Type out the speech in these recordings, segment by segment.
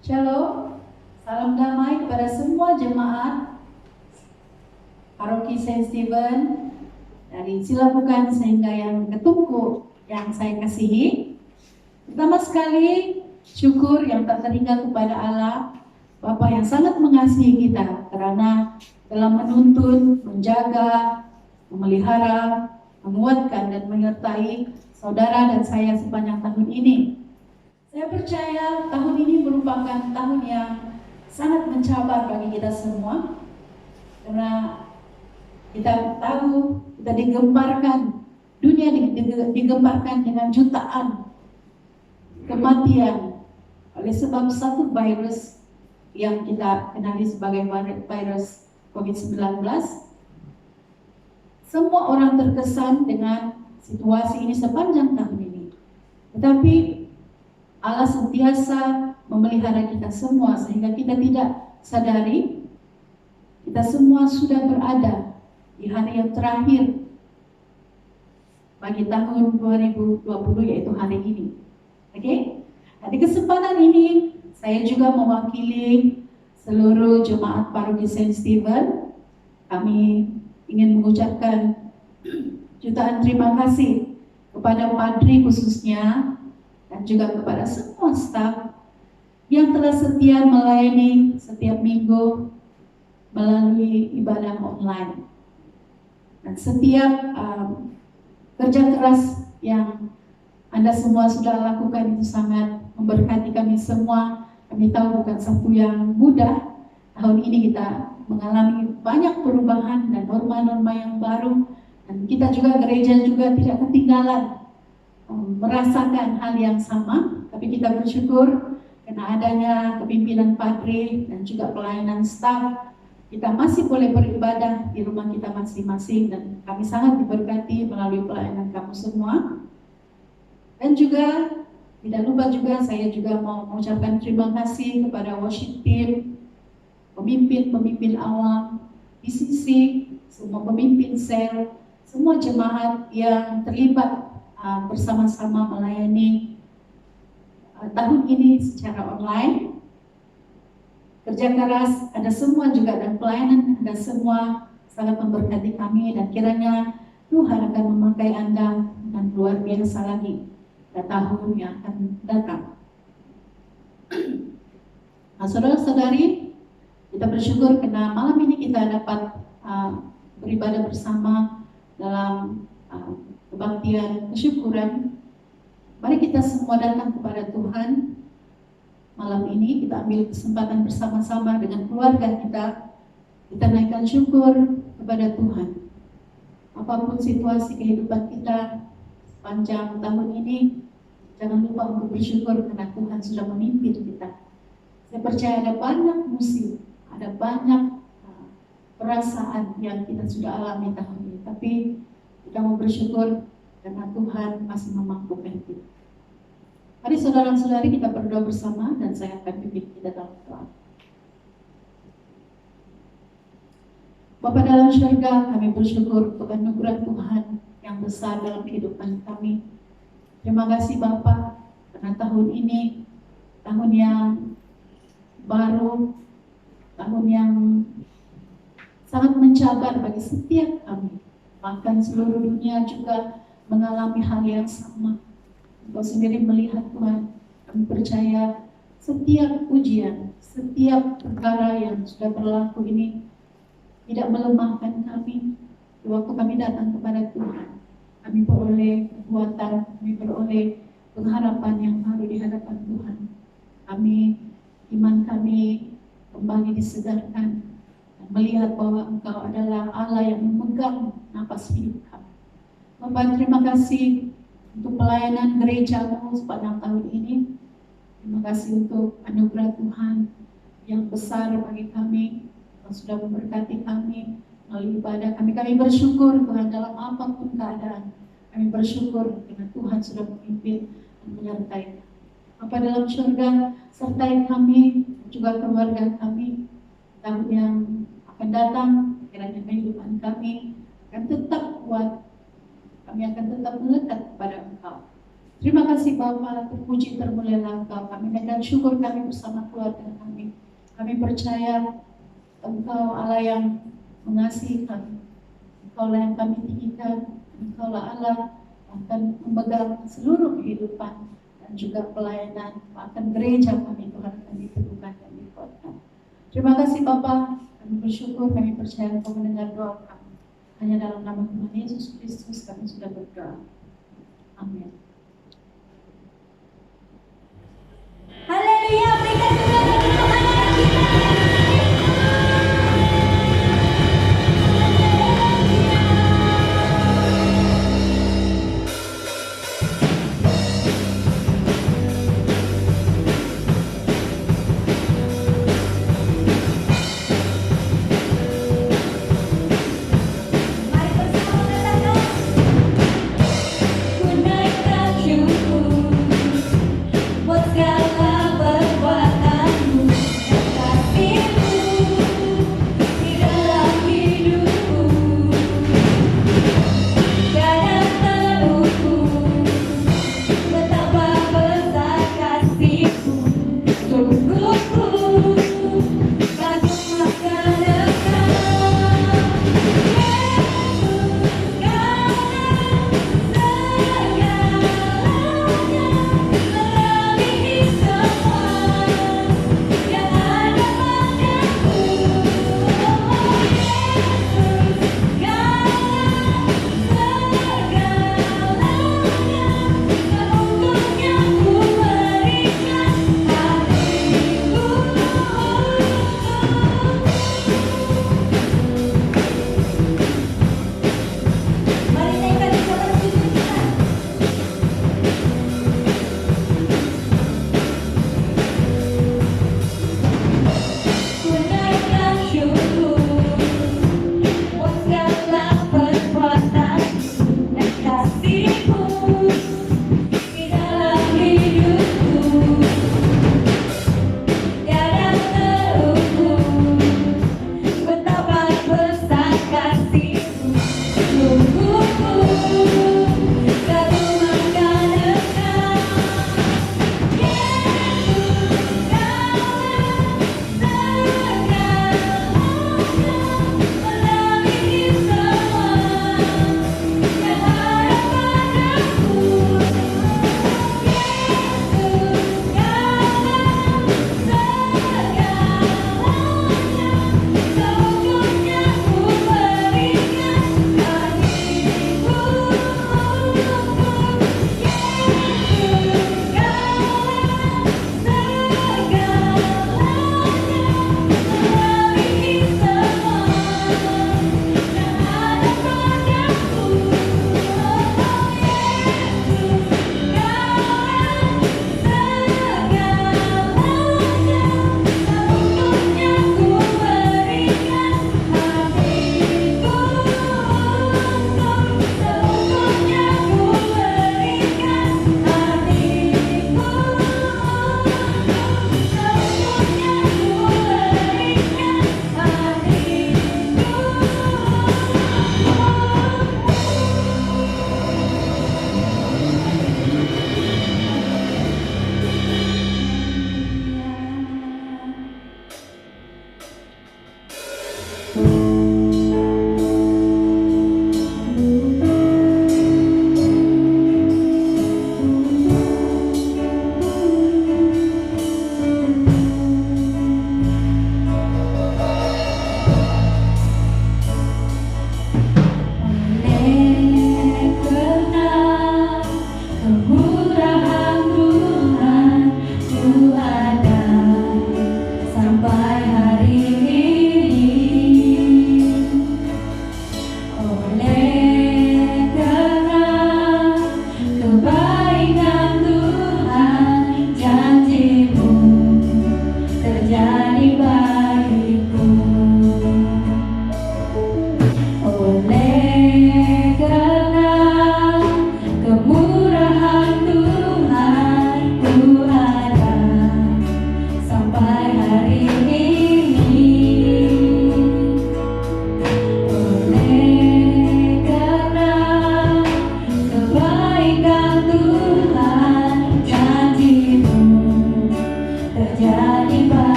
Shalom, salam damai kepada semua jemaat Paroki Saint Stephen dari Silabukan sehingga yang Ketungku yang saya kasihi. Pertama sekali, syukur yang tak terhingga kepada Allah, Bapa yang sangat mengasihi kita karena telah menuntun, menjaga, memelihara, menguatkan dan menyertai saudara dan saya sepanjang tahun ini. Saya percaya tahun ini merupakan tahun yang sangat mencabar bagi kita semua, karena kita tahu kita digemparkan, dunia digemparkan dengan jutaan kematian oleh sebab satu virus yang kita kenali sebagai virus COVID-19. Semua orang terkesan dengan situasi ini sepanjang tahun ini. Tetapi Allah sentiasa memelihara kita semua sehingga kita tidak sadari kita semua sudah berada di hari yang terakhir bagi tahun 2020, yaitu hari ini. Oke? Nah, di kesempatan ini saya juga mewakili seluruh jemaat Paroki Saint Stephen. Kami ingin mengucapkan jutaan terima kasih kepada Padri khususnya dan juga kepada semua staf yang telah setia melayani setiap minggu melalui ibadah online. Dan setiap kerja keras yang Anda semua sudah lakukan itu sangat memberkati kami semua. Kami tahu bukan satu yang mudah. Tahun ini kita mengalami banyak perubahan dan norma-norma yang baru. Dan kita juga gereja juga tidak ketinggalan merasakan hal yang sama, tapi kita bersyukur karena adanya kepimpinan Padri dan juga pelayanan staf, kita masih boleh beribadah di rumah kita masing-masing dan kami sangat diberkati melalui pelayanan kamu semua. Dan juga tidak lupa juga saya juga mau mengucapkan terima kasih kepada worship team, pemimpin awam, PCC, semua pemimpin sel, semua jemaat yang terlibat bersama-sama melayani tahun ini secara online. Kerja keras ada semua juga dan pelayanan ada semua sangat memberkati kami dan kiranya Tuhan akan memakai Anda dan luar biasa lagi pada tahun yang akan datang. Nah, saudara-saudari, kita bersyukur karena malam ini kita dapat beribadah bersama dalam kebaktian kesyukuran. Mari kita semua datang kepada Tuhan malam ini. Kita ambil kesempatan bersama-sama dengan keluarga kita. Kita naikkan syukur kepada Tuhan. Apapun situasi kehidupan kita sepanjang tahun ini, jangan lupa untuk bersyukur karena Tuhan sudah memimpin kita. Saya percaya ada banyak musik, ada banyak perasaan yang kita sudah alami tahun ini, tapi kita mau bersyukur karena Tuhan masih memampukan kita. Mari saudara-saudari kita berdoa bersama dan saya akan pimpin kita dalam doa. Bapa dalam syurga, kami bersyukur untuk anugerah Tuhan yang besar dalam kehidupan kami. Terima kasih Bapa karena tahun ini tahun yang baru, tahun yang sangat mencabar bagi setiap kami. Bahkan seluruh dunia juga mengalami hal yang sama. Engkau sendiri melihat Tuhan, kami percaya setiap ujian, setiap perkara yang sudah berlaku ini tidak melemahkan kami. Waktu kami datang kepada Tuhan, kami beroleh kekuatan, kami beroleh pengharapan yang baru di hadapan Tuhan. Iman kami kembali disegarkan, melihat bahwa Engkau adalah Allah yang memegang napas hidup kami. Bapak, terima kasih untuk pelayanan gereja-Mu sepanjang tahun ini. Terima kasih untuk anugerah Tuhan yang besar bagi kami, yang sudah memberkati kami melalui ibadah kami. Kami bersyukur Tuhan dalam apapun keadaan. Kami bersyukur karena Tuhan sudah memimpin dan menyertai kami. Bapa dalam surga, sertai kami juga keluarga kami tahun yang akan datang. Kiranya kehidupan kami akan tetap kuat, kami akan tetap melekat kepada Engkau. Terima kasih Bapa, terpuji termulialah Engkau. Kami naikkan syukur kami bersama keluarga kami. Kami percaya Engkau Allah yang mengasihi kami. Engkau lah yang kami tinggikan. Engkau lah Allah akan memegang seluruh kehidupan dan juga pelayanan akan gereja kami. Tuhan akan diteguhkan dan dikuatkan. Terima kasih Bapa. Kami bersyukur, kami percaya Engkau mendengar doa kami. Hanya dalam nama Tuhan Yesus Kristus kami sudah berdoa. Amin. Haleluya, berikan kemuliaan bagi Tuhan yang kita. Mari bersama katakan, ku naikkan syukur buat segala berbuat.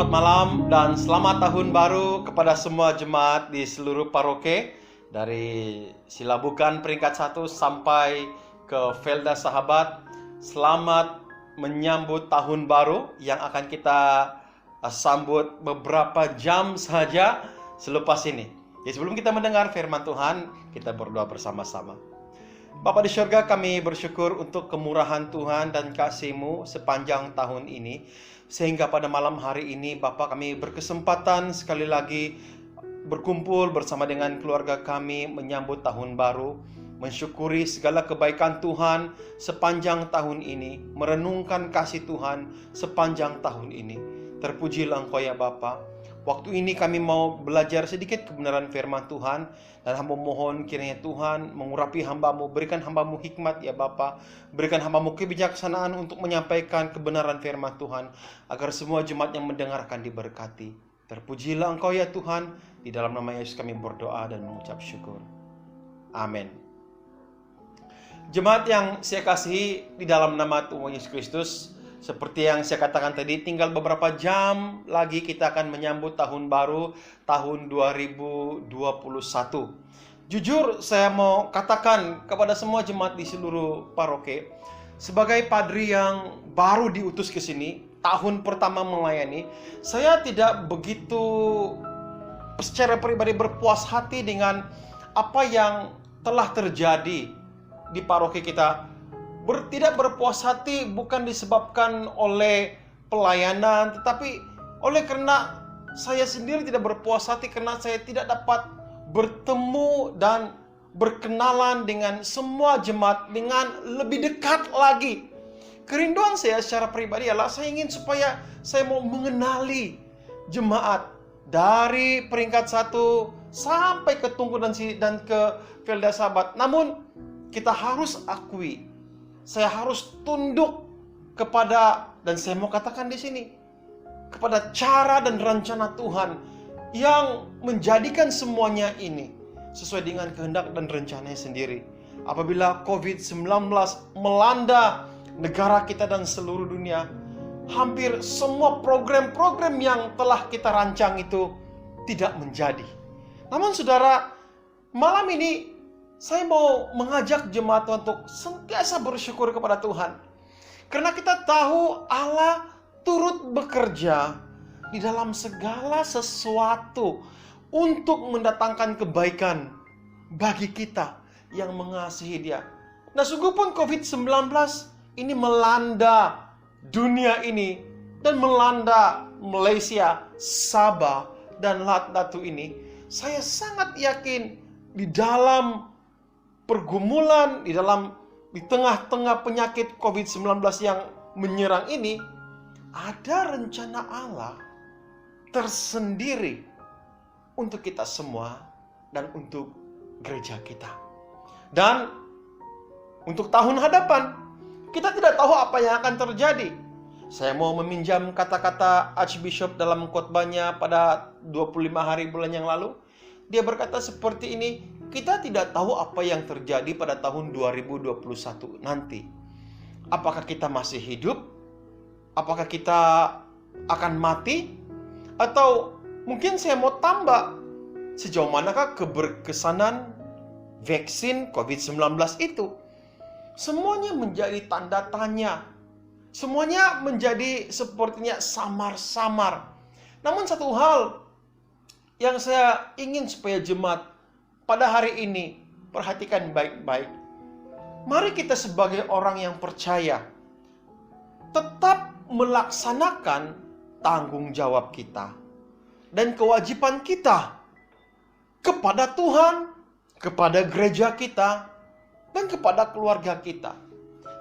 Selamat malam dan selamat tahun baru kepada semua jemaat di seluruh paroke, dari Silabukan peringkat 1 sampai ke Felda Sahabat. Selamat menyambut tahun baru yang akan kita sambut beberapa jam saja selepas ini. Jadi sebelum kita mendengar firman Tuhan, kita berdoa bersama-sama. Bapa di surga, kami bersyukur untuk kemurahan Tuhan dan kasih-Mu sepanjang tahun ini. Sehingga pada malam hari ini Bapa, kami berkesempatan sekali lagi berkumpul bersama dengan keluarga kami menyambut tahun baru, mensyukuri segala kebaikan Tuhan sepanjang tahun ini, merenungkan kasih Tuhan sepanjang tahun ini. Terpujilah Engkau ya Bapa. Waktu ini kami mau belajar sedikit kebenaran firman Tuhan, dan hamba mohon kiranya Tuhan mengurapi hamba-Mu, berikan hamba-Mu hikmat ya Bapa, berikan hamba-Mu kebijaksanaan untuk menyampaikan kebenaran firman Tuhan, agar semua jemaat yang mendengarkan diberkati. Terpujilah Engkau ya Tuhan, di dalam nama Yesus kami berdoa dan mengucap syukur. Amin. Jemaat yang saya kasihi, di dalam nama Tuhan Yesus Kristus, seperti yang saya katakan tadi, tinggal beberapa jam lagi kita akan menyambut tahun baru, tahun 2021. Jujur saya mau katakan kepada semua jemaat di seluruh paroke, sebagai padri yang baru diutus ke sini, tahun pertama melayani, saya tidak begitu secara pribadi berpuas hati dengan apa yang telah terjadi di paroke kita. Tidak berpuas hati bukan disebabkan oleh pelayanan, tetapi oleh karena saya sendiri tidak berpuas hati karena saya tidak dapat bertemu dan berkenalan dengan semua jemaat dengan lebih dekat lagi. Kerinduan saya secara pribadi adalah saya ingin supaya saya mau mengenali jemaat dari peringkat 1 sampai ke Tungku dan ke Felda Sahabat. Namun kita harus akui, saya harus tunduk kepada, dan saya mau katakan di sini, kepada cara dan rencana Tuhan yang menjadikan semuanya ini sesuai dengan kehendak dan rencananya sendiri. Apabila COVID-19 melanda negara kita dan seluruh dunia, hampir semua program-program yang telah kita rancang itu tidak menjadi. Namun saudara, malam ini saya mau mengajak jemaat untuk senantiasa bersyukur kepada Tuhan. Karena kita tahu Allah turut bekerja di dalam segala sesuatu untuk mendatangkan kebaikan bagi kita yang mengasihi Dia. Nah, sungguh pun COVID-19 ini melanda dunia ini dan melanda Malaysia, Sabah, dan Lat-Datu ini. Saya sangat yakin di dalam pergumulan, di tengah-tengah penyakit COVID-19 yang menyerang ini, ada rencana Allah tersendiri untuk kita semua dan untuk gereja kita. Dan untuk tahun hadapan, kita tidak tahu apa yang akan terjadi. Saya mau meminjam kata-kata Archbishop dalam khotbahnya pada 25 hari bulan yang lalu. Dia berkata seperti ini, kita tidak tahu apa yang terjadi pada tahun 2021 nanti. Apakah kita masih hidup? Apakah kita akan mati? Atau mungkin saya mau tambah, sejauh manakah keberkesanan vaksin COVID-19 itu? Semuanya menjadi tanda tanya. Semuanya menjadi sepertinya samar-samar. Namun satu hal yang saya ingin supaya jemaat pada hari ini perhatikan baik-baik. Mari kita sebagai orang yang percaya tetap melaksanakan tanggung jawab kita dan kewajiban kita kepada Tuhan, kepada gereja kita, dan kepada keluarga kita.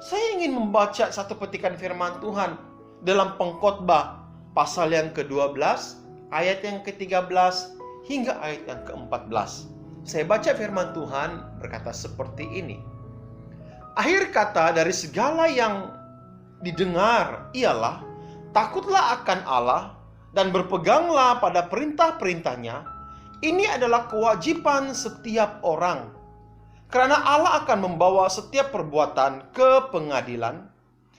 Saya ingin membaca satu petikan firman Tuhan dalam Pengkhotbah pasal yang ke-12, ayat yang ke-13 hingga ayat yang ke-14. Saya baca firman Tuhan berkata seperti ini. Akhir kata dari segala yang didengar ialah takutlah akan Allah dan berpeganglah pada perintah-perintahnya. Ini adalah kewajiban setiap orang. Karena Allah akan membawa setiap perbuatan ke pengadilan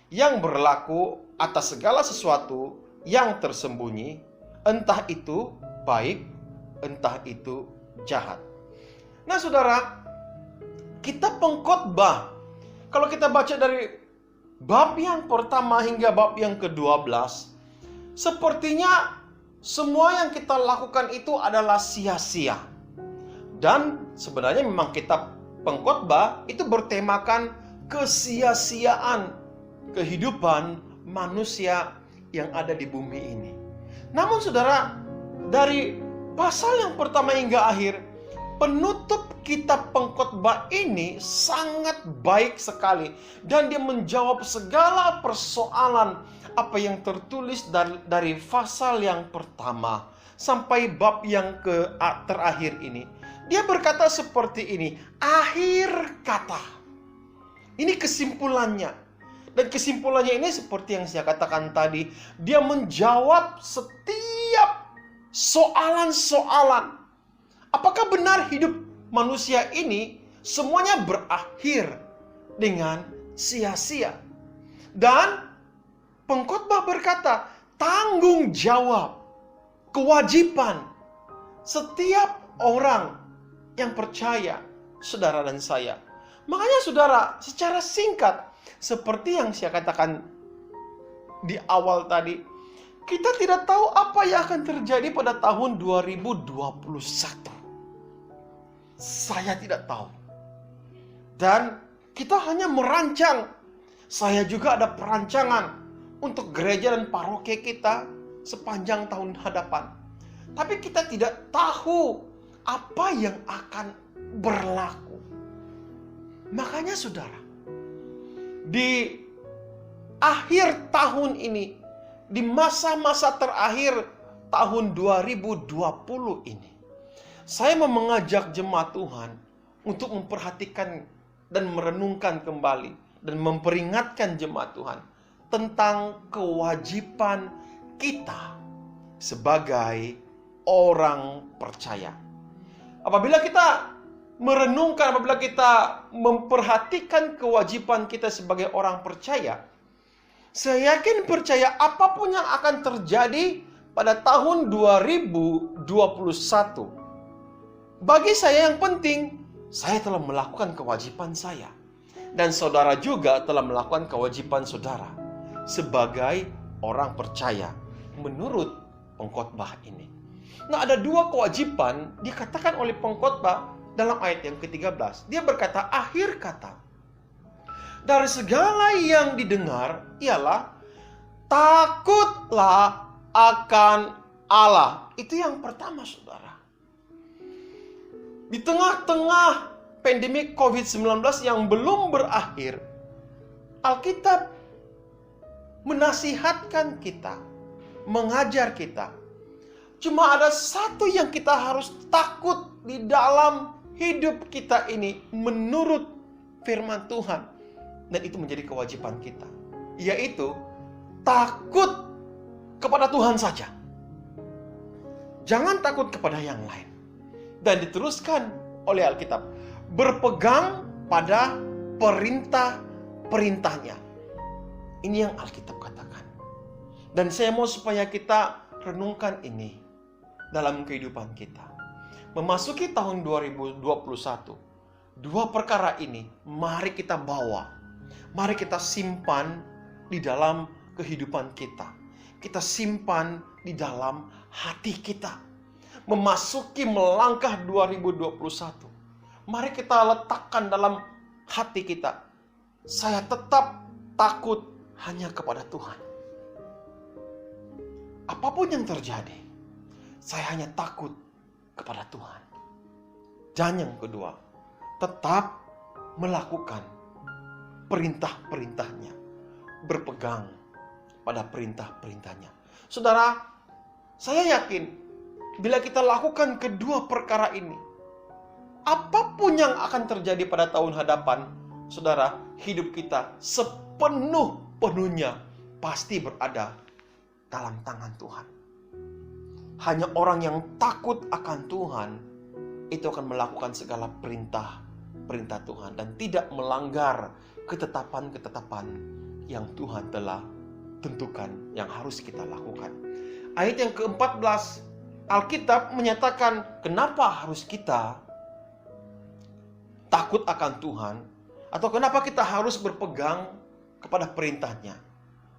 yang berlaku atas segala sesuatu yang tersembunyi Entah itu baik, entah itu jahat. Nah saudara, kita pengkhotbah, kalau kita baca dari bab yang pertama hingga bab yang ke-12, sepertinya semua yang kita lakukan itu adalah sia-sia. Dan sebenarnya memang kitab pengkhotbah itu bertemakan kesia-siaan kehidupan manusia yang ada di bumi ini. Namun saudara, dari pasal yang pertama hingga akhir, penutup kitab pengkhotbah ini sangat baik sekali. Dan dia menjawab segala persoalan apa yang tertulis dari pasal yang pertama sampai bab yang terakhir ini. Dia berkata seperti ini, akhir kata. Ini kesimpulannya. Dan kesimpulannya ini seperti yang saya katakan tadi, dia menjawab setiap soalan-soalan. Apakah benar hidup manusia ini semuanya berakhir dengan sia-sia? Dan pengkhotbah berkata, tanggung jawab, kewajiban setiap orang yang percaya, saudara dan saya. Makanya saudara, secara singkat, seperti yang saya katakan di awal tadi, kita tidak tahu apa yang akan terjadi pada tahun 2021. Saya tidak tahu. Dan kita hanya merancang. Saya juga ada perancangan untuk gereja dan paroki kita sepanjang tahun hadapan. Tapi kita tidak tahu apa yang akan berlaku. Makanya saudara, di akhir tahun ini, di masa-masa terakhir tahun 2020 ini, saya mau mengajak jemaat Tuhan untuk memperhatikan dan merenungkan kembali dan memperingatkan jemaat Tuhan tentang kewajiban kita sebagai orang percaya. Apabila kita merenungkan, apabila kita memperhatikan kewajiban kita sebagai orang percaya, saya yakin percaya apapun yang akan terjadi pada tahun 2021, bagi saya yang penting, saya telah melakukan kewajiban saya. Dan saudara juga telah melakukan kewajiban saudara sebagai orang percaya menurut pengkhotbah ini. Nah, ada dua kewajiban dikatakan oleh pengkhotbah dalam ayat yang ke-13. Dia berkata, akhir kata. Dari segala yang didengar ialah takutlah akan Allah. Itu yang pertama, saudara. Di tengah-tengah pandemi COVID-19 yang belum berakhir, Alkitab menasihatkan kita, mengajar kita. Cuma ada satu yang kita harus takut di dalam hidup kita ini menurut firman Tuhan. Dan itu menjadi kewajiban kita. Yaitu takut kepada Tuhan saja. Jangan takut kepada yang lain. Dan diteruskan oleh Alkitab, berpegang pada perintah-perintahnya. Ini yang Alkitab katakan. Dan saya mau supaya kita renungkan ini dalam kehidupan kita. Memasuki tahun 2021, dua perkara ini mari kita bawa. Mari kita simpan di dalam kehidupan kita. Kita simpan di dalam hati kita. Memasuki melangkah 2021. Mari kita letakkan dalam hati kita. Saya tetap takut hanya kepada Tuhan. Apapun yang terjadi, saya hanya takut kepada Tuhan. Dan yang kedua, tetap melakukan perintah-perintahnya. Berpegang pada perintah-perintahnya. Saudara, saya yakin bila kita lakukan kedua perkara ini, apapun yang akan terjadi pada tahun hadapan, saudara, hidup kita sepenuh-penuhnya pasti berada dalam tangan Tuhan. Hanya orang yang takut akan Tuhan itu akan melakukan segala perintah Tuhan dan tidak melanggar ketetapan-ketetapan yang Tuhan telah tentukan yang harus kita lakukan. Ayat yang ke-14, Alkitab menyatakan kenapa harus kita takut akan Tuhan, atau kenapa kita harus berpegang kepada perintahnya.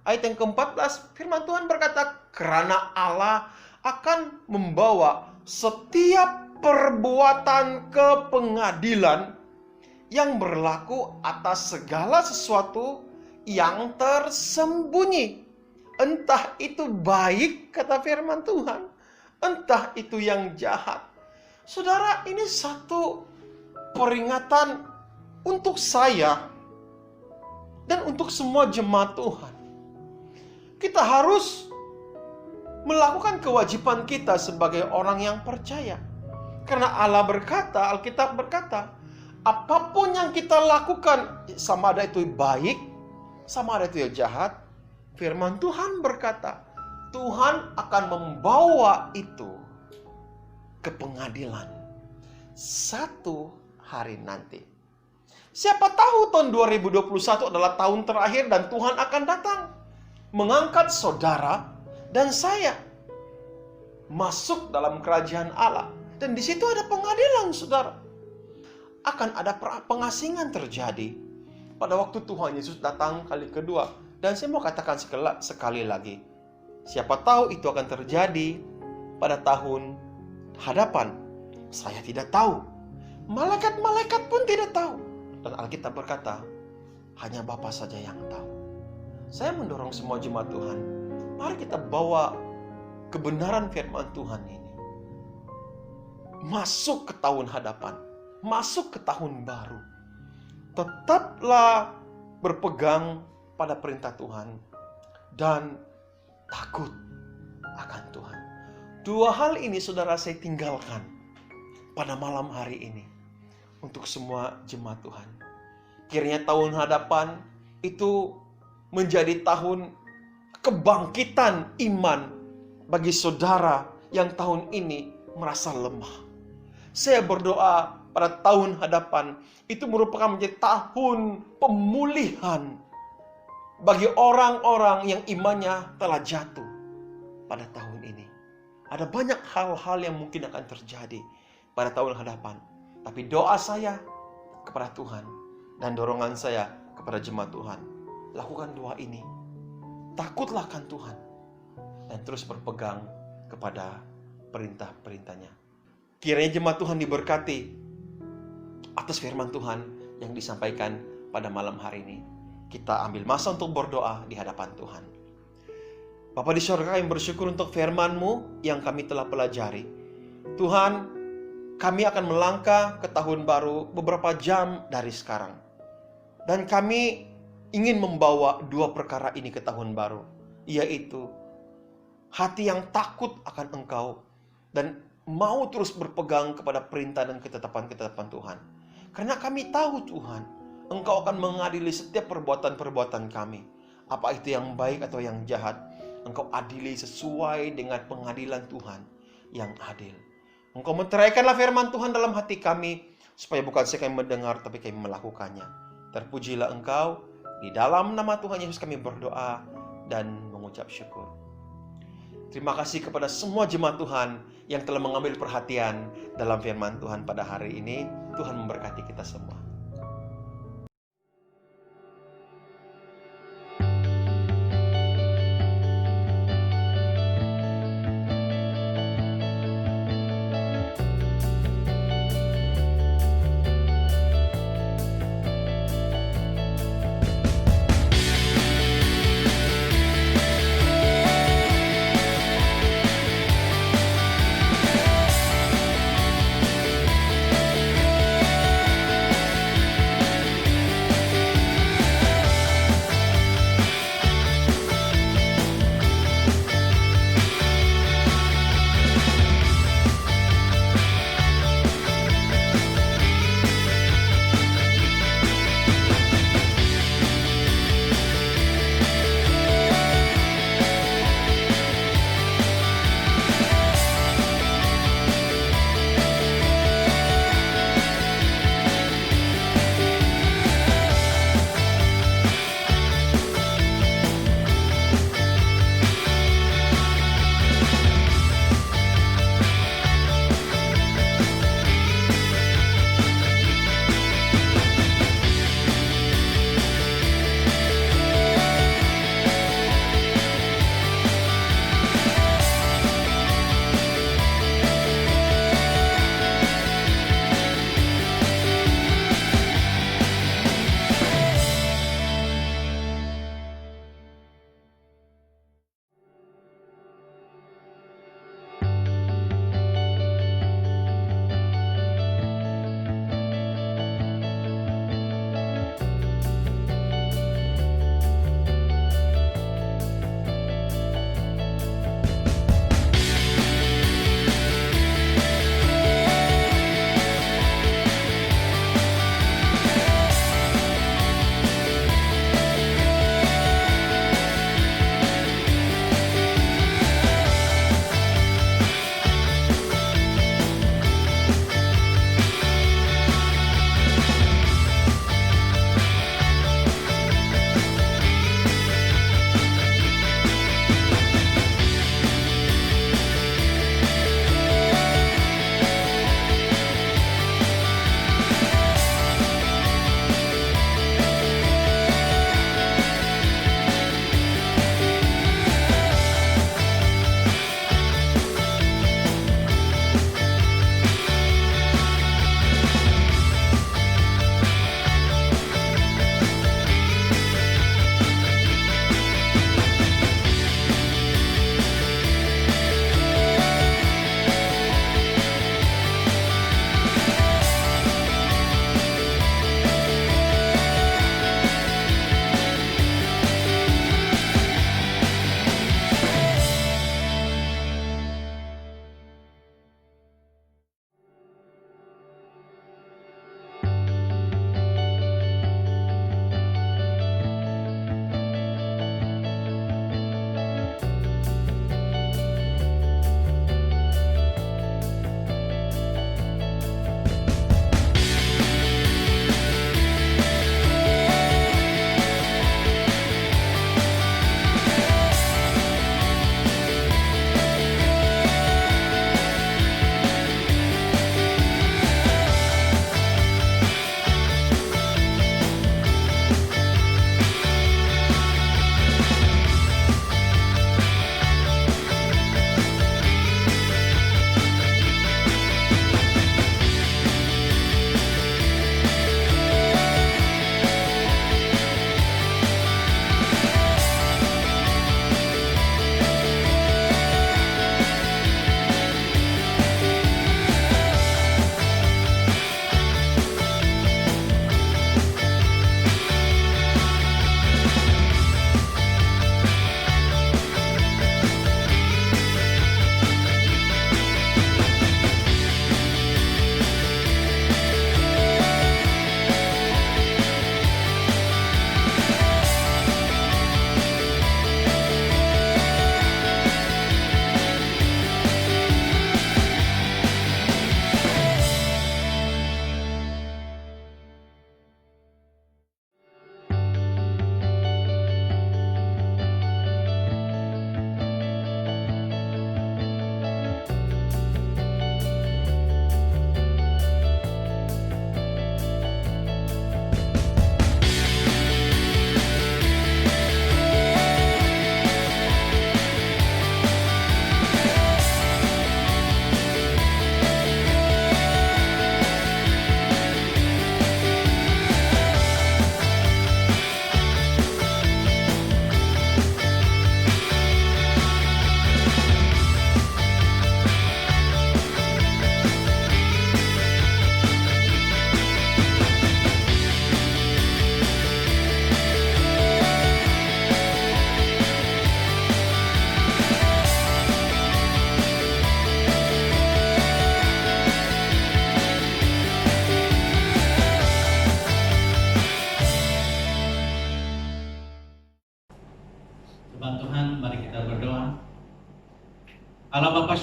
Ayat yang ke-14, firman Tuhan berkata, karena Allah akan membawa setiap perbuatan ke pengadilan yang berlaku atas segala sesuatu yang tersembunyi. Entah itu baik, kata firman Tuhan, entah itu yang jahat. Saudara, ini satu peringatan untuk saya dan untuk semua jemaat Tuhan. Kita harus melakukan kewajiban kita sebagai orang yang percaya. Karena Allah berkata, Alkitab berkata, apapun yang kita lakukan, sama ada itu baik, sama ada itu yang jahat, firman Tuhan berkata, Tuhan akan membawa itu ke pengadilan satu hari nanti. Siapa tahu tahun 2021 adalah tahun terakhir dan Tuhan akan datang mengangkat saudara dan saya masuk dalam kerajaan Allah. Dan di situ ada pengadilan, saudara. Akan ada pengasingan terjadi pada waktu Tuhan Yesus datang kali kedua. Dan saya mau katakan sekali lagi, siapa tahu itu akan terjadi pada tahun hadapan. Saya tidak tahu. Malaikat-malaikat pun tidak tahu. Dan Alkitab berkata, hanya Bapa saja yang tahu. Saya mendorong semua jemaat Tuhan, mari kita bawa kebenaran firman Tuhan ini masuk ke tahun hadapan, masuk ke tahun baru. Tetaplah berpegang pada perintah Tuhan dan takut akan Tuhan. Dua hal ini saudara saya tinggalkan pada malam hari ini untuk semua jemaat Tuhan. Kiranya tahun hadapan itu menjadi tahun kebangkitan iman bagi saudara yang tahun ini merasa lemah. Saya berdoa pada tahun hadapan itu merupakan menjadi tahun pemulihan bagi orang-orang yang imannya telah jatuh pada tahun ini. Ada banyak hal-hal yang mungkin akan terjadi pada tahun hadapan. Tapi doa saya kepada Tuhan dan dorongan saya kepada jemaat Tuhan, lakukan doa ini. Takutlah akan Tuhan dan terus berpegang kepada perintah-perintahnya. Kiranya jemaat Tuhan diberkati atas firman Tuhan yang disampaikan pada malam hari ini. Kita ambil masa untuk berdoa di hadapan Tuhan. Bapa di surga, yang bersyukur untuk firman-Mu yang kami telah pelajari. Tuhan, kami akan melangkah ke tahun baru beberapa jam dari sekarang. Dan kami ingin membawa dua perkara ini ke tahun baru, yaitu hati yang takut akan Engkau dan mau terus berpegang kepada perintah dan ketetapan-ketetapan Tuhan. Karena kami tahu Tuhan, Engkau akan mengadili setiap perbuatan-perbuatan kami. Apa itu yang baik atau yang jahat, Engkau adili sesuai dengan pengadilan Tuhan yang adil. Engkau menteraikanlah firman Tuhan dalam hati kami, supaya bukan saja kami mendengar, tapi kami melakukannya. Terpujilah Engkau, di dalam nama Tuhan Yesus kami berdoa dan mengucap syukur. Terima kasih kepada semua jemaat Tuhan yang telah mengambil perhatian dalam firman Tuhan pada hari ini. Tuhan memberkati kita semua.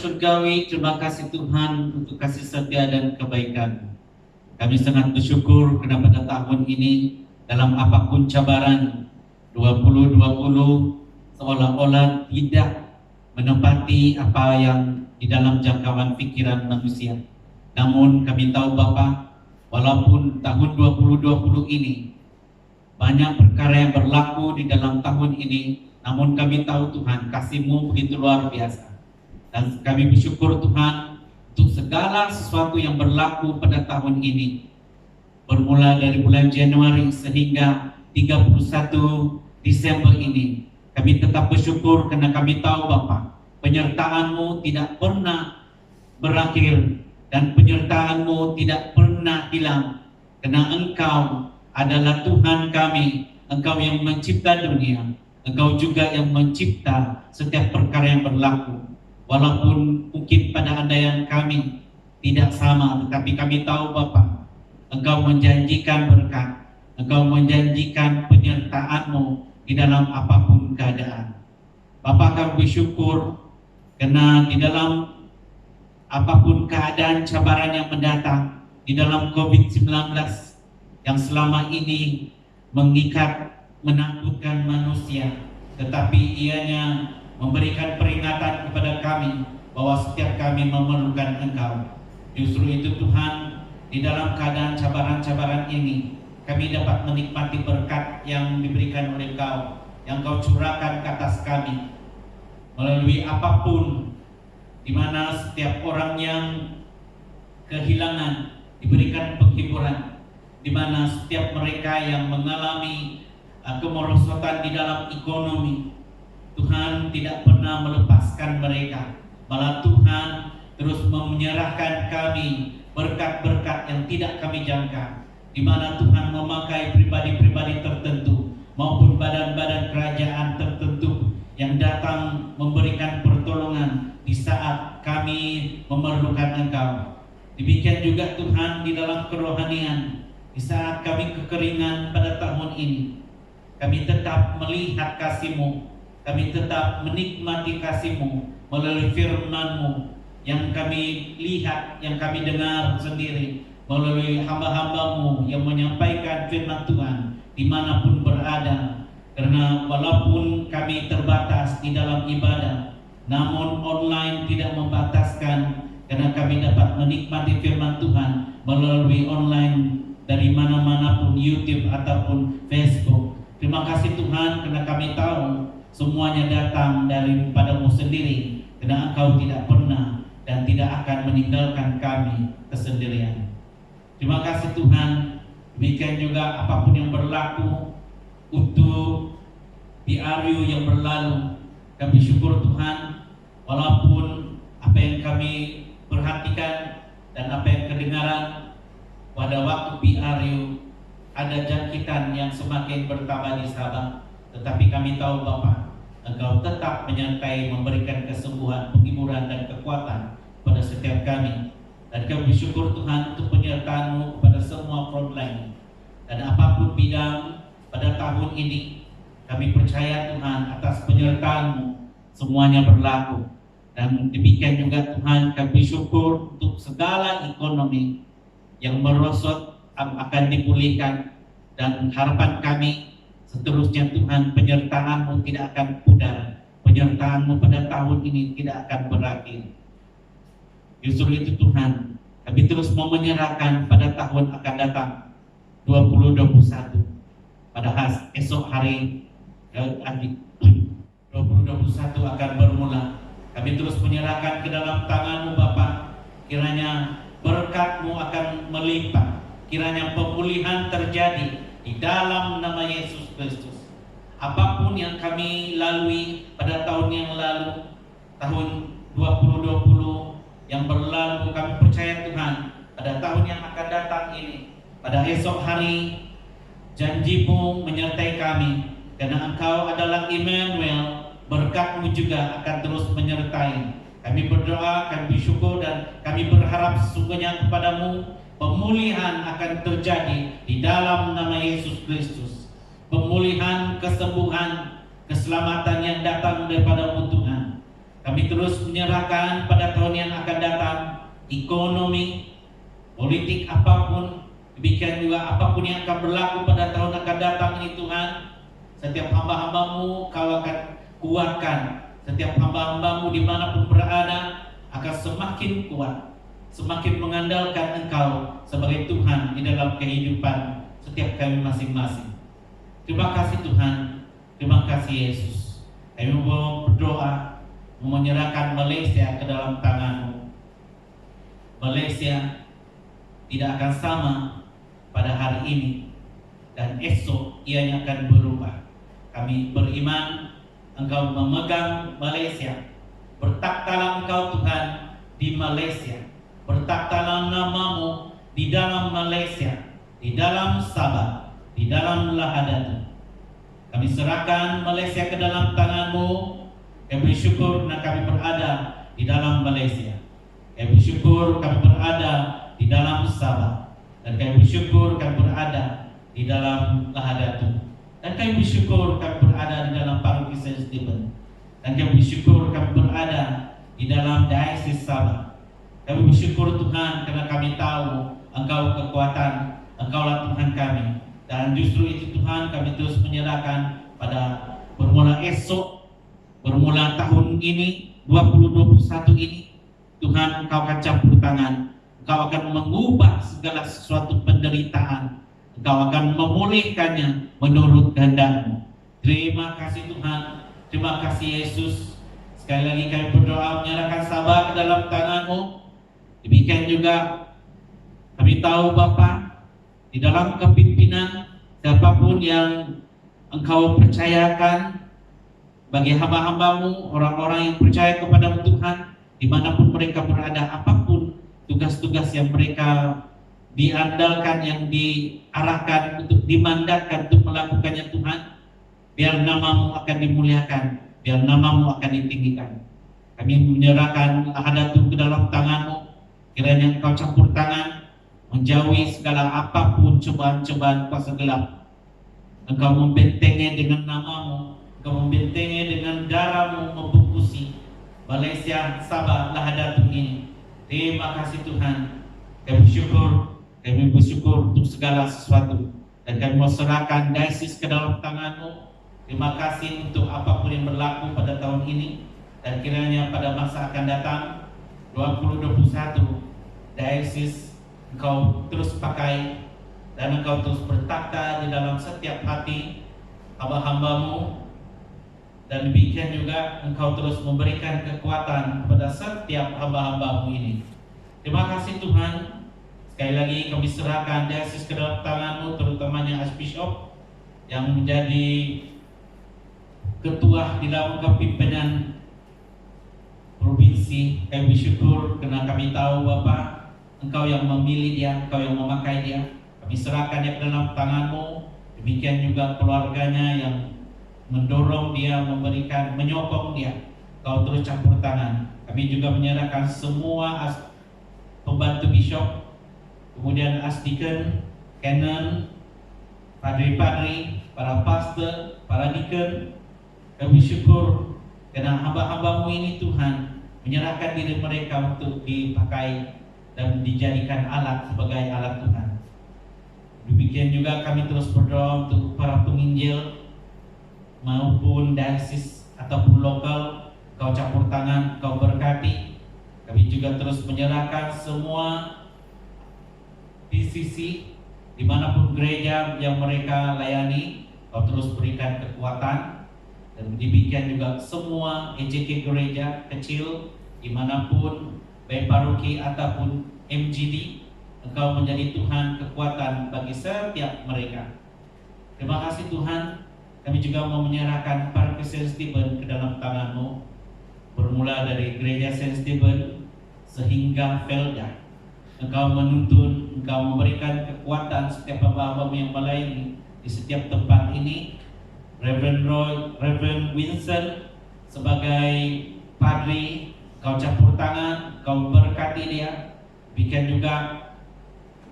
Surgawi, terima kasih Tuhan untuk kasih setia dan kebaikan. Kami sangat bersyukur karena pada tahun ini dalam apapun cabaran 2020 seolah-olah tidak menempati apa yang di dalam jangkauan pikiran manusia. Namun kami tahu Bapa, walaupun tahun 2020 ini banyak perkara yang berlaku di dalam tahun ini, namun kami tahu Tuhan kasih-Mu begitu luar biasa. Dan kami bersyukur Tuhan untuk segala sesuatu yang berlaku pada tahun ini. Bermula dari bulan Januari sehingga 31 Desember ini. Kami tetap bersyukur karena kami tahu Bapa, penyertaan-Mu tidak pernah berakhir dan penyertaan-Mu tidak pernah hilang. Karena Engkau adalah Tuhan kami, Engkau yang mencipta dunia, Engkau juga yang mencipta setiap perkara yang berlaku. Walaupun mungkin pada andaian kami tidak sama, tetapi kami tahu Bapa, Engkau menjanjikan berkat, Engkau menjanjikan penyertaan-Mu di dalam apapun keadaan. Bapa, kami bersyukur karena di dalam apapun keadaan cabaran yang mendatang, di dalam COVID-19 yang selama ini mengikat, menakutkan manusia, tetapi ianya memberikan peringatan kepada kami bahwa setiap kami memerlukan Engkau. Justru itu Tuhan, di dalam keadaan cabaran-cabaran ini, kami dapat menikmati berkat yang diberikan oleh Engkau, yang Engkau curahkan ke atas kami melalui apapun, di mana setiap orang yang kehilangan diberikan penghiburan, di mana setiap mereka yang mengalami kemerosotan di dalam ekonomi, Tuhan tidak pernah melepaskan mereka, malah Tuhan terus menyerahkan kami berkat-berkat yang tidak kami jangka, di mana Tuhan memakai pribadi-pribadi tertentu maupun badan-badan kerajaan tertentu yang datang memberikan pertolongan di saat kami memerlukan Engkau. Demikian juga Tuhan di dalam kerohanian, di saat kami kekeringan pada tahun ini, kami tetap melihat kasih-Mu, kami tetap menikmati kasih-Mu melalui firman-Mu yang kami lihat, yang kami dengar sendiri melalui hamba-hamba-Mu yang menyampaikan firman Tuhan dimanapun berada. Karena walaupun kami terbatas di dalam ibadah, namun online tidak membataskan, karena kami dapat menikmati firman Tuhan melalui online dari mana-mana pun, YouTube ataupun Facebook. Terima kasih Tuhan karena kami tahu semuanya datang daripada-Mu sendiri, karena Engkau tidak pernah dan tidak akan meninggalkan kami kesendirian. Terima kasih Tuhan. Demikian juga apapun yang berlaku untuk PRU yang berlalu, kami syukur Tuhan, walaupun apa yang kami perhatikan dan apa yang kedengaran pada waktu PRU ada jangkitan yang semakin bertambah di Sabah, tetapi kami tahu Bapa, Engkau tetap menyertai, memberikan kesembuhan, penghiburan dan kekuatan pada setiap kami. Dan kami bersyukur Tuhan untuk penyertaan-Mu kepada semua frontline. Dan apapun bidang pada tahun ini, kami percaya Tuhan atas penyertaan-Mu semuanya berlaku. Dan demikian juga Tuhan, kami bersyukur untuk segala ekonomi yang merosot akan dipulihkan, dan harapan kami seterusnya Tuhan, penyertaan-Mu tidak akan pudar, penyertaan-Mu pada tahun ini tidak akan berakhir. Justru itu Tuhan, kami terus mau menyerahkan pada tahun akan datang 2021, pada esok hari 2021 akan bermula. Kami terus menyerahkan ke dalam tangan-Mu Bapa, kiranya berkat-Mu akan melimpah, kiranya pemulihan terjadi di dalam nama Yesus Kristus. Apapun yang kami lalui pada tahun yang lalu, tahun 2020 yang berlalu, kami percaya Tuhan pada tahun yang akan datang ini, pada esok hari, janji-Mu menyertai kami, karena Engkau adalah Immanuel, berkat-Mu juga akan terus menyertai. Kami berdoa, kami bersyukur, dan kami berharap sesungguhnya kepada-Mu pemulihan akan terjadi di dalam nama Yesus Kristus. Pemulihan, kesembuhan, keselamatan yang datang daripada-Mu Tuhan. Kami terus menyerahkan pada tahun yang akan datang, ekonomi, politik apapun, demikian juga apapun yang akan berlaku pada tahun akan datang ini Tuhan. Setiap hamba-hambamu Kau akan kuatkan. Setiap hamba-hambamu dimanapun berada akan semakin kuat, semakin mengandalkan Engkau sebagai Tuhan di dalam kehidupan setiap kami masing-masing. Terima kasih Tuhan, terima kasih Yesus. Kami mau berdoa, menyerahkan Malaysia ke dalam tangan-Mu. Malaysia tidak akan sama pada hari ini dan esok ianya akan berubah. Kami beriman Engkau memegang Malaysia. Bertakhtalah Engkau Tuhan di Malaysia. Bertakhtalah nama-Mu di dalam Malaysia, di dalam Sabah, di dalam Lahadatu. Kami serahkan Malaysia ke dalam tangan-Mu. Kami bersyukur karena kami berada di dalam Malaysia. Kami bersyukur kami berada di dalam Sabah. Dan kami bersyukur kami berada di dalam Lahadatu. Dan kami bersyukur kami berada di dalam Paroki Saint Stephen. Dan kami bersyukur kami berada di dalam Diocese Sabah. Kami bersyukur Tuhan karena kami tahu Engkau kekuatan, Engkaulah Tuhan kami. Dan justru itu Tuhan kami terus menyerahkan pada bermula esok, bermula tahun ini 2021 ini, Tuhan Engkau akan campur tangan. Engkau akan mengubah segala sesuatu penderitaan. Engkau akan memulihkannya menurut kehendak-Mu. Terima kasih Tuhan, terima kasih Yesus. Sekali lagi kami berdoa menyerahkan Sabah ke dalam tangan-Mu. Demikian juga kami tahu Bapa, di dalam kepimpinan siapapun yang Engkau percayakan bagi hamba-hamba-Mu, orang-orang yang percaya kepada Tuhan, dimanapun mereka berada, apapun tugas-tugas yang mereka diandalkan, yang diarahkan untuk dimandatkan untuk melakukannya Tuhan, biar nama-Mu akan dimuliakan, biar nama-Mu akan ditinggikan. Kami menyerahkan Lahadatu ke dalam tangan-Mu, kiranya Engkau campur tangan, menjauhi segala apapun cobaan-cobaan kuasa gelap. Engkau membentengi dengan nama-Mu, Engkau membentengi dengan darah-Mu, membungkusi Malaysia, Sabah, Lahadatu ini. Terima kasih Tuhan. Kami bersyukur untuk segala sesuatu. Dan kami mau serahkan Diocese ke dalam tangan-Mu. Terima kasih untuk apapun yang berlaku pada tahun ini. Dan kiranya pada masa akan datang 2021, Diocese Engkau terus pakai dan Engkau terus bertakhta di dalam setiap hati hamba-hamba-Mu. Dan demikian juga Engkau terus memberikan kekuatan kepada setiap hamba-hamba-Mu ini. Terima kasih Tuhan. Sekali lagi kami serahkan Diocese ke dalam tangan-Mu, terutamanya Archbishop yang menjadi ketua di dalam kepimpinan provinsi. Kami bersyukur karena kami tahu Bapa, Engkau yang memilih dia, Engkau yang memakai dia. Kami serahkan dia ke dalam tangan-Mu. Demikian juga keluarganya yang mendorong dia, memberikan, menyokong dia. Engkau terus campur tangan. Kami juga menyerahkan semua pembantu bishop, kemudian asdiken, canon, padri-padri, para pastor, para deacon. Kami bersyukur karena hamba-hamba-Mu ini Tuhan menyerahkan diri mereka untuk dipakai dan dijadikan alat sebagai alat Tuhan. Demikian juga kami terus berdoa untuk para penginjil maupun diocese ataupun lokal. Kau campur tangan, Kau berkati. Kami juga terus menyerahkan semua PCC dimanapun gereja yang mereka layani. Kau terus berikan kekuatan. Dan demikian juga semua EJK gereja kecil dimanapun, baik paroki ataupun MGD, Engkau menjadi Tuhan kekuatan bagi setiap mereka. Terima kasih Tuhan. Kami juga mau menyerahkan Paroki Saint Stephen ke dalam tangan-Mu, bermula dari gereja Saint Stephen sehingga Felda. Engkau menuntun, Engkau memberikan kekuatan setiap hamba-hamba-Mu yang melayani di setiap tempat ini. Reverend Roy, Reverend Winston sebagai padri, Kau campur tangan, Kau berkati dia. Demikian juga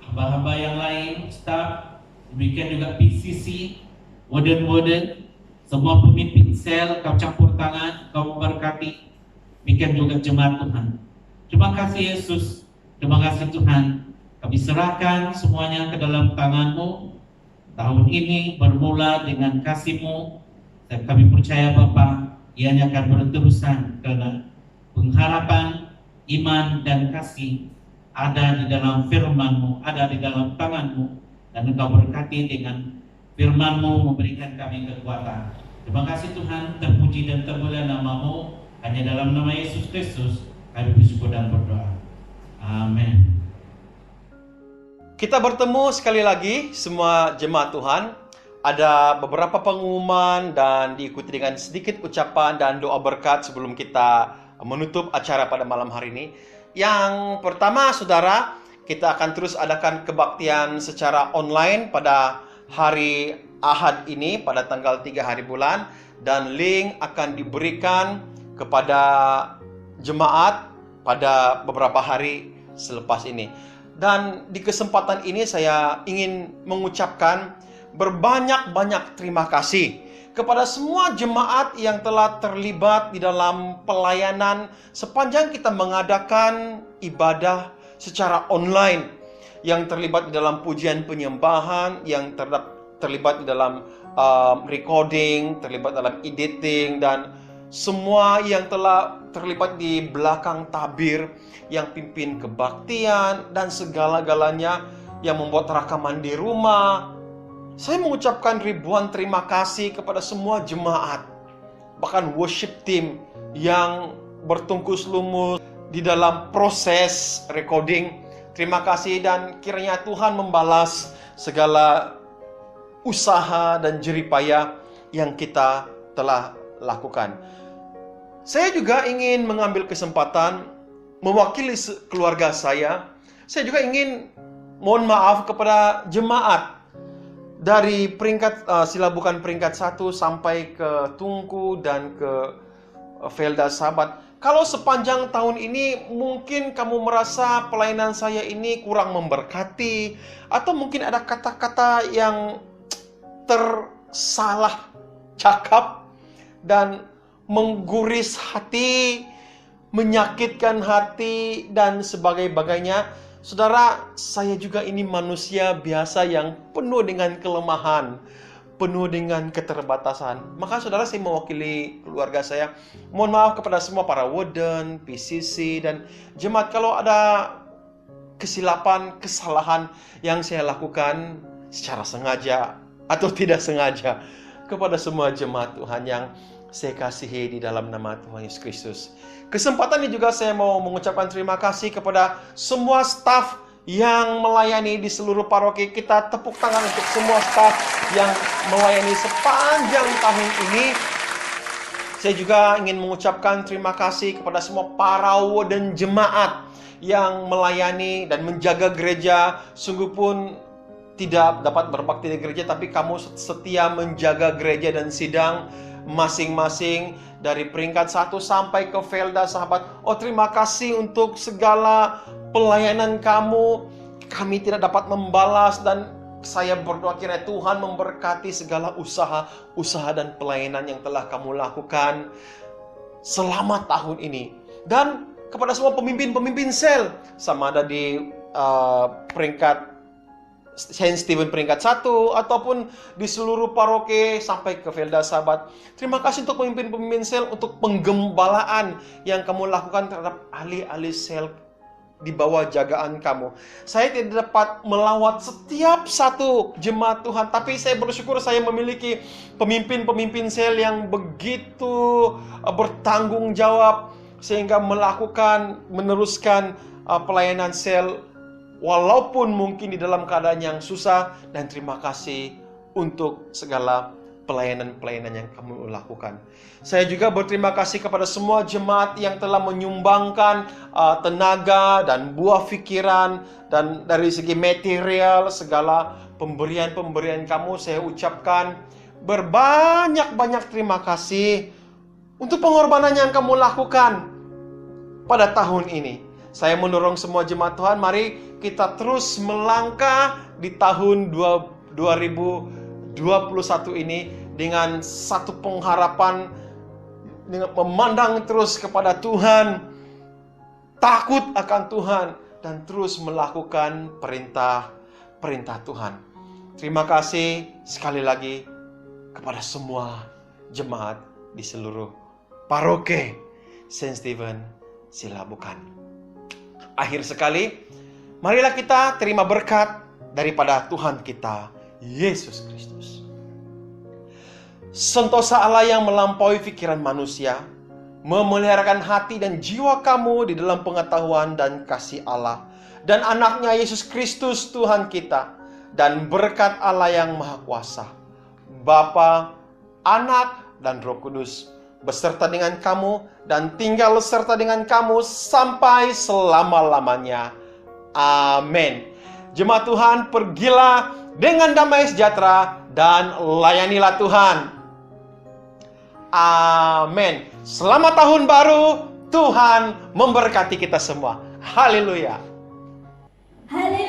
hamba-hamba yang lain, staff, demikian juga PCC, warden, semua pemimpin sel, Kau campur tangan, Kau berkati. demikian juga jemaat Tuhan. Terima kasih Yesus, terima kasih Tuhan. Kami serahkan semuanya ke dalam tangan-Mu. Tahun ini bermula dengan kasih-Mu, dan kami percaya Bapa, ianya akan berterusan karena pengharapan, iman, dan kasih ada di dalam firman-Mu, ada di dalam tangan-Mu, dan Engkau berkati dengan firman-Mu memberikan kami kekuatan. Terima kasih Tuhan, terpuji dan termulia nama-Mu. Hanya dalam nama Yesus Kristus kami bersyukur dan berdoa. Amin. Kita bertemu sekali lagi semua jemaat Tuhan. Ada beberapa pengumuman dan diikuti dengan sedikit ucapan dan doa berkat sebelum kita menutup acara pada malam hari ini. Yang pertama, saudara, kita akan terus adakan kebaktian secara online pada hari Ahad ini pada tanggal 3 hari bulan, dan link akan diberikan kepada jemaat pada beberapa hari selepas ini. Dan di kesempatan ini saya ingin mengucapkan berbanyak-banyak terima kasih kepada semua jemaat yang telah terlibat di dalam pelayanan sepanjang kita mengadakan ibadah secara online, yang terlibat di dalam pujian penyembahan, yang terlibat di dalam recording, terlibat dalam editing, dan semua yang telah terlibat di belakang tabir, yang pimpin kebaktian dan segala-galanya, yang membuat rakaman di rumah. Saya mengucapkan ribuan terima kasih kepada semua jemaat, bahkan worship team yang bertungkus lumus di dalam proses recording. Terima kasih, dan kiranya Tuhan membalas segala usaha dan jeripaya yang kita telah lakukan. Saya juga ingin mengambil kesempatan mewakili keluarga saya. Saya juga ingin mohon maaf kepada jemaat dari peringkat silabukan peringkat 1 sampai ke Tungku dan ke Velda Sahabat. Kalau sepanjang tahun ini mungkin kamu merasa pelayanan saya ini kurang memberkati, atau mungkin ada kata-kata yang tersalah cakap dan mengguris hati, menyakitkan hati, dan sebagainya. Saudara, saya juga ini manusia biasa yang penuh dengan kelemahan, penuh dengan keterbatasan. Maka saudara, saya mewakili keluarga saya mohon maaf kepada semua para warden, PCC, dan jemaat kalau ada kesilapan, kesalahan yang saya lakukan secara sengaja atau tidak sengaja kepada semua jemaat Tuhan yang saya kasihi di dalam nama Tuhan Yesus Kristus. Kesempatan ini juga saya mau mengucapkan terima kasih kepada semua staf yang melayani di seluruh paroki. Kita tepuk tangan untuk semua staf yang melayani sepanjang tahun ini. Saya juga ingin mengucapkan terima kasih kepada semua para warden jemaat yang melayani dan menjaga gereja. Sungguh pun tidak dapat berbakti di gereja, tapi kamu setia menjaga gereja dan sidang masing-masing dari peringkat 1 sampai ke Velda Sahabat. Oh, terima kasih untuk segala pelayanan kamu. Kami tidak dapat membalas, dan saya berdoa kiranya Tuhan memberkati segala usaha dan pelayanan yang telah kamu lakukan selama tahun ini. Dan kepada semua pemimpin-pemimpin sel, sama ada di peringkat Saint Stephen peringkat 1 ataupun di seluruh paroki sampai ke Velda Sahabat. Terima kasih untuk pemimpin-pemimpin sel untuk penggembalaan yang kamu lakukan terhadap ahli-ahli sel di bawah jagaan kamu. Saya tidak dapat melawat setiap satu jemaat Tuhan, tapi saya bersyukur saya memiliki pemimpin-pemimpin sel yang begitu bertanggung jawab sehingga meneruskan pelayanan sel walaupun mungkin di dalam keadaan yang susah. Dan terima kasih untuk segala pelayanan-pelayanan yang kamu lakukan. Saya juga berterima kasih kepada semua jemaat yang telah menyumbangkan tenaga dan buah pikiran, dan dari segi material, segala pemberian-pemberian kamu. Saya ucapkan berbanyak-banyak terima kasih untuk pengorbanan yang kamu lakukan pada tahun ini. Saya mendorong semua jemaat Tuhan, mari kita terus melangkah di tahun 2021 ini dengan satu pengharapan dengan memandang terus kepada Tuhan, takut akan Tuhan, dan terus melakukan perintah Tuhan. Terima kasih sekali lagi kepada semua jemaat di seluruh paroke Saint Stephen Silabukan. Akhir sekali, marilah kita terima berkat daripada Tuhan kita, Yesus Kristus. Sentosa Allah yang melampaui pikiran manusia, memeliharakan hati dan jiwa kamu di dalam pengetahuan dan kasih Allah dan anaknya Yesus Kristus Tuhan kita, dan berkat Allah yang Maha Kuasa, Bapa, Anak, dan Roh Kudus beserta dengan kamu dan tinggal serta dengan kamu sampai selama-lamanya. Amin. Jemaat Tuhan, pergilah dengan damai sejahtera dan layanilah Tuhan. Amin. Selamat tahun baru. Tuhan memberkati kita semua. Haleluya. Haleluya.